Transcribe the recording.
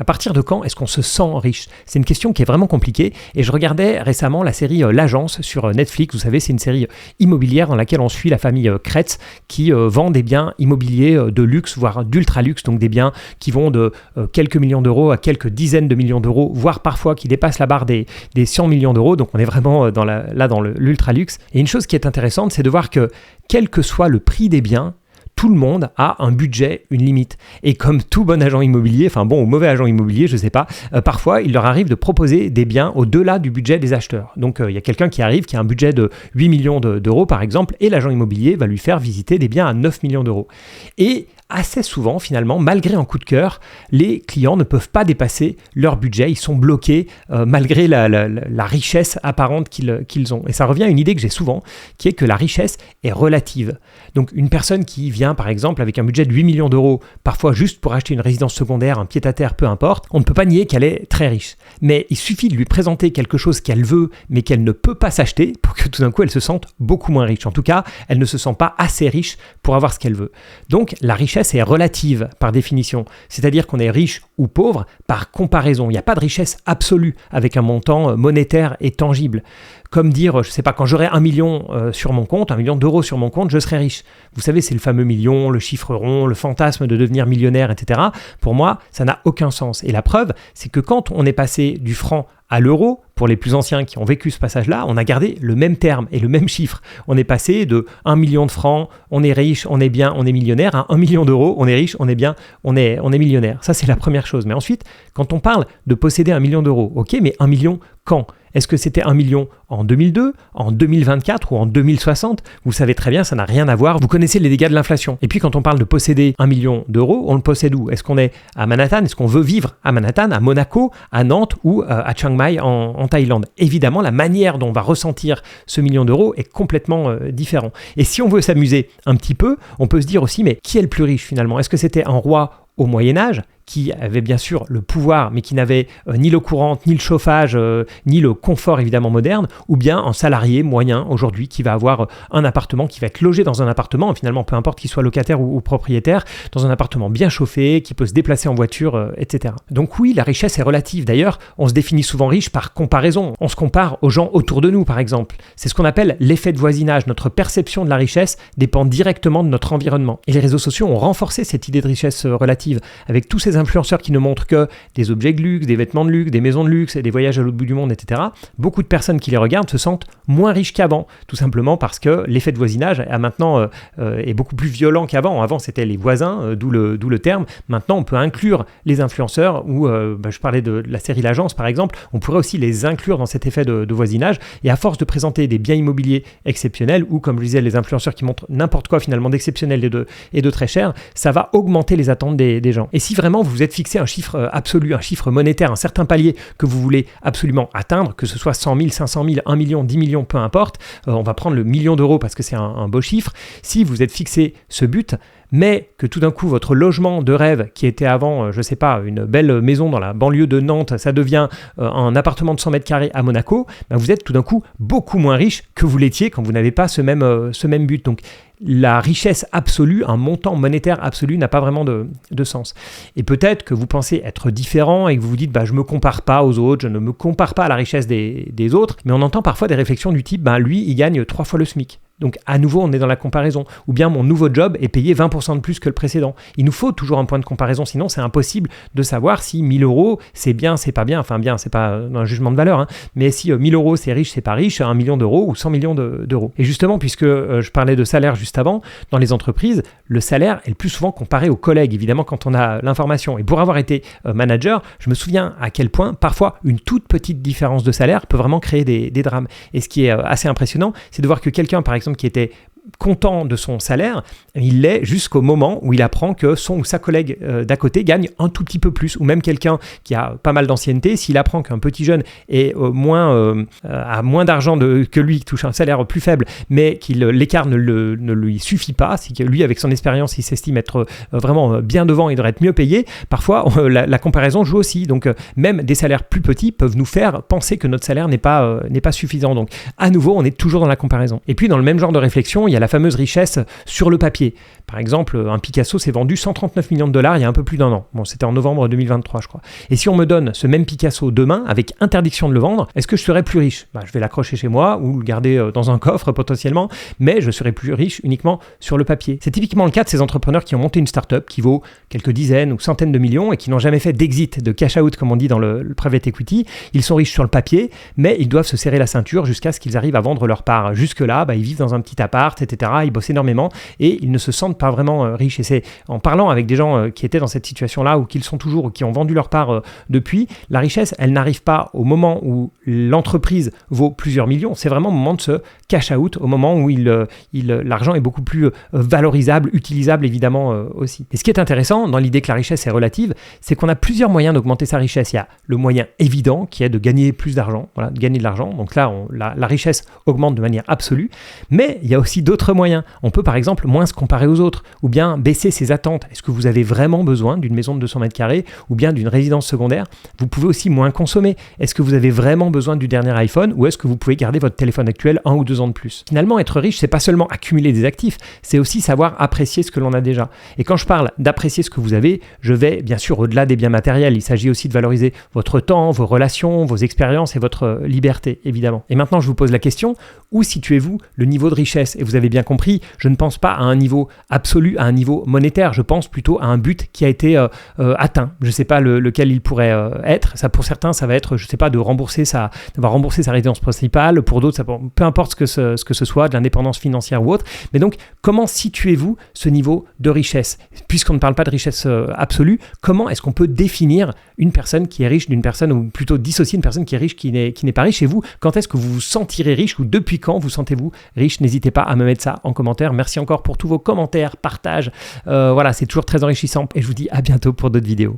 À partir de quand est-ce qu'on se sent riche? C'est une question qui est vraiment compliquée et je regardais récemment la série L'Agence sur Netflix. Vous savez, c'est une série immobilière dans laquelle on suit la famille Kretz qui vend des biens immobiliers de luxe, voire d'ultra luxe, donc des biens qui vont de quelques millions d'euros à quelques dizaines de millions d'euros, voire parfois qui dépassent la barre des 100 millions d'euros. Donc on est vraiment dans l'ultra luxe. Et une chose qui est intéressante, c'est de voir que quel que soit le prix des biens, tout le monde a un budget, une limite. Et comme tout bon agent immobilier, ou mauvais agent immobilier, je ne sais pas, parfois il leur arrive de proposer des biens au-delà du budget des acheteurs. Donc il y a quelqu'un qui arrive, qui a un budget de 8 millions d'euros par exemple, et l'agent immobilier va lui faire visiter des biens à 9 millions d'euros. Et assez souvent, finalement, malgré un coup de cœur, les clients ne peuvent pas dépasser leur budget. Ils sont bloqués malgré la richesse apparente qu'ils ont. Et ça revient à une idée que j'ai souvent, qui est que la richesse est relative. Donc, une personne qui vient, par exemple, avec un budget de 8 millions d'euros, parfois juste pour acheter une résidence secondaire, un pied-à-terre, peu importe, on ne peut pas nier qu'elle est très riche. Mais il suffit de lui présenter quelque chose qu'elle veut, mais qu'elle ne peut pas s'acheter, pour que tout d'un coup, elle se sente beaucoup moins riche. En tout cas, elle ne se sent pas assez riche pour avoir ce qu'elle veut. Donc, la richesse est relative par définition, c'est-à-dire qu'on est riche ou pauvre par comparaison. Il n'y a pas de richesse absolue avec un montant monétaire et tangible. Comme dire, je ne sais pas, quand j'aurai 1 million sur mon compte, 1 million d'euros sur mon compte, je serai riche. Vous savez, c'est le fameux million, le chiffre rond, le fantasme de devenir millionnaire, etc. Pour moi, ça n'a aucun sens. Et la preuve, c'est que quand on est passé du franc à l'euro, pour les plus anciens qui ont vécu ce passage-là, on a gardé le même terme et le même chiffre. On est passé de 1 million de francs, on est riche, on est bien, on est millionnaire, à 1 million d'euros, on est riche, on est bien, on est millionnaire. Ça, c'est la première chose. Mais ensuite, quand on parle de posséder 1 million d'euros, ok, mais 1 million quand ? Est-ce que c'était 1 million en 2002, en 2024 ou en 2060 ? Vous savez très bien, ça n'a rien à voir. Vous connaissez les dégâts de l'inflation. Et puis quand on parle de posséder 1 million d'euros, on le possède où ? Est-ce qu'on est à Manhattan ? Est-ce qu'on veut vivre à Manhattan, à Monaco, à Nantes ou à Chiang Mai en Thaïlande ? Évidemment, la manière dont on va ressentir ce million d'euros est complètement différente. Et si on veut s'amuser un petit peu, on peut se dire aussi, mais qui est le plus riche finalement ? Est-ce que c'était un roi au Moyen-Âge qui avait bien sûr le pouvoir, mais qui n'avait ni l'eau courante, ni le chauffage, ni le confort évidemment moderne, ou bien un salarié moyen aujourd'hui qui va avoir un appartement, qui va être logé dans un appartement, finalement peu importe qu'il soit locataire ou propriétaire, dans un appartement bien chauffé, qui peut se déplacer en voiture, etc. Donc oui, la richesse est relative. D'ailleurs, on se définit souvent riche par comparaison. On se compare aux gens autour de nous, par exemple. C'est ce qu'on appelle l'effet de voisinage. Notre perception de la richesse dépend directement de notre environnement. Et les réseaux sociaux ont renforcé cette idée de richesse relative, avec tous ces influenceurs qui ne montrent que des objets de luxe, des vêtements de luxe, des maisons de luxe et des voyages à l'autre bout du monde, etc. Beaucoup de personnes qui les regardent se sentent moins riches qu'avant, tout simplement parce que l'effet de voisinage est beaucoup plus violent qu'avant. Avant, c'était les voisins, d'où le terme. Maintenant, on peut inclure les influenceurs, ou je parlais de la série L'Agence, par exemple, on pourrait aussi les inclure dans cet effet de voisinage. Et à force de présenter des biens immobiliers exceptionnels, ou comme je disais, les influenceurs qui montrent n'importe quoi finalement d'exceptionnel et de très cher, ça va augmenter les attentes des gens. Et si vraiment vous vous êtes fixé un chiffre absolu, un chiffre monétaire, un certain palier que vous voulez absolument atteindre, que ce soit 100 000, 500 000, 1 million, 10 millions, peu importe, on va prendre le million d'euros parce que c'est un beau chiffre. Si vous êtes fixé ce but, mais que tout d'un coup, votre logement de rêve, qui était avant, je sais pas, une belle maison dans la banlieue de Nantes, ça devient un appartement de 100 mètres carrés à Monaco, vous êtes tout d'un coup beaucoup moins riche que vous l'étiez quand vous n'avez pas ce même but. Donc, la richesse absolue, un montant monétaire absolu n'a pas vraiment de sens. Et peut-être que vous pensez être différent et que vous vous dites je ne me compare pas aux autres, je ne me compare pas à la richesse des autres, mais on entend parfois des réflexions du type lui, il gagne 3 fois le SMIC. Donc à nouveau, on est dans la comparaison. Ou bien mon nouveau job est payé 20% de plus que le précédent. Il nous faut toujours un point de comparaison, sinon c'est impossible de savoir si 1000 euros c'est bien, c'est pas bien. Enfin bien, c'est pas un jugement de valeur, mais si 1000 euros c'est riche, c'est pas riche, 1 million d'euros ou 100 millions d'euros. Et justement, puisque je parlais de salaire juste avant, dans les entreprises, le salaire est le plus souvent comparé aux collègues, évidemment quand on a l'information. Et pour avoir été manager, je me souviens à quel point parfois une toute petite différence de salaire peut vraiment créer des drames. Et ce qui est assez impressionnant, c'est de voir que quelqu'un, par exemple, qui était content de son salaire, il l'est jusqu'au moment où il apprend que son ou sa collègue d'à côté gagne un tout petit peu plus, ou même quelqu'un qui a pas mal d'ancienneté, s'il apprend qu'un petit jeune est a moins d'argent que lui, qui touche un salaire plus faible, mais que l'écart ne lui suffit pas, c'est que lui, avec son expérience, il s'estime être vraiment bien devant et devrait être mieux payé, parfois la comparaison joue aussi. Donc même des salaires plus petits peuvent nous faire penser que notre salaire n'est pas suffisant. Donc à nouveau, on est toujours dans la comparaison. Et puis dans le même genre de réflexion, il y a la fameuse richesse sur le papier. Par exemple, un Picasso s'est vendu 139 millions de dollars il y a un peu plus d'un an. Bon, c'était en novembre 2023, je crois. Et si on me donne ce même Picasso demain, avec interdiction de le vendre, est-ce que je serai plus riche? Je vais l'accrocher chez moi ou le garder dans un coffre potentiellement, mais je serai plus riche uniquement sur le papier. C'est typiquement le cas de ces entrepreneurs qui ont monté une start-up qui vaut quelques dizaines ou centaines de millions et qui n'ont jamais fait d'exit, de cash-out, comme on dit dans le private equity. Ils sont riches sur le papier, mais ils doivent se serrer la ceinture jusqu'à ce qu'ils arrivent à vendre leur part. Jusque-là, ils vivent dans un petit appart, etc. Ils bossent énormément et ils ne se sentent pas vraiment riches. Et c'est en parlant avec des gens qui étaient dans cette situation-là ou qui le sont toujours ou qui ont vendu leur part depuis, la richesse, elle n'arrive pas au moment où l'entreprise vaut plusieurs millions. C'est vraiment au moment de ce cash-out, au moment où l'argent est beaucoup plus valorisable, utilisable évidemment aussi. Et ce qui est intéressant dans l'idée que la richesse est relative, c'est qu'on a plusieurs moyens d'augmenter sa richesse. Il y a le moyen évident qui est de gagner plus d'argent, de gagner de l'argent. Donc là, la richesse augmente de manière absolue, mais il y a aussi d'autres moyens. On peut par exemple moins se comparer aux autres ou bien baisser ses attentes. Est-ce que vous avez vraiment besoin d'une maison de 200 mètres carrés ou bien d'une résidence secondaire? Vous pouvez aussi moins consommer. Est-ce que vous avez vraiment besoin du dernier iPhone ou est-ce que vous pouvez garder votre téléphone actuel 1 ou 2 ans de plus? Finalement, être riche, c'est pas seulement accumuler des actifs, c'est aussi savoir apprécier ce que l'on a déjà. Et quand je parle d'apprécier ce que vous avez, je vais bien sûr au-delà des biens matériels. Il s'agit aussi de valoriser votre temps, vos relations, vos expériences et votre liberté, évidemment. Et maintenant, je vous pose la question, où situez-vous le niveau de richesse? Et vous avez bien compris, je ne pense pas à un niveau absolu, à un niveau monétaire, je pense plutôt à un but qui a été atteint. Je ne sais pas lequel il pourrait être. Ça, pour certains, ça va être, je ne sais pas, d'avoir remboursé sa résidence principale. Pour d'autres, peu importe ce que ce soit, de l'indépendance financière ou autre. Mais donc, comment situez-vous ce niveau de richesse? Puisqu'on ne parle pas de richesse absolue, comment est-ce qu'on peut définir une personne qui est riche d'une personne, ou plutôt dissocier une personne qui est riche qui n'est pas riche? Et vous, quand est-ce que vous vous sentirez riche ou depuis quand vous sentez-vous riche? N'hésitez pas à me mettre ça en commentaire. Merci encore pour tous vos commentaires, partages. Voilà, c'est toujours très enrichissant et je vous dis à bientôt pour d'autres vidéos.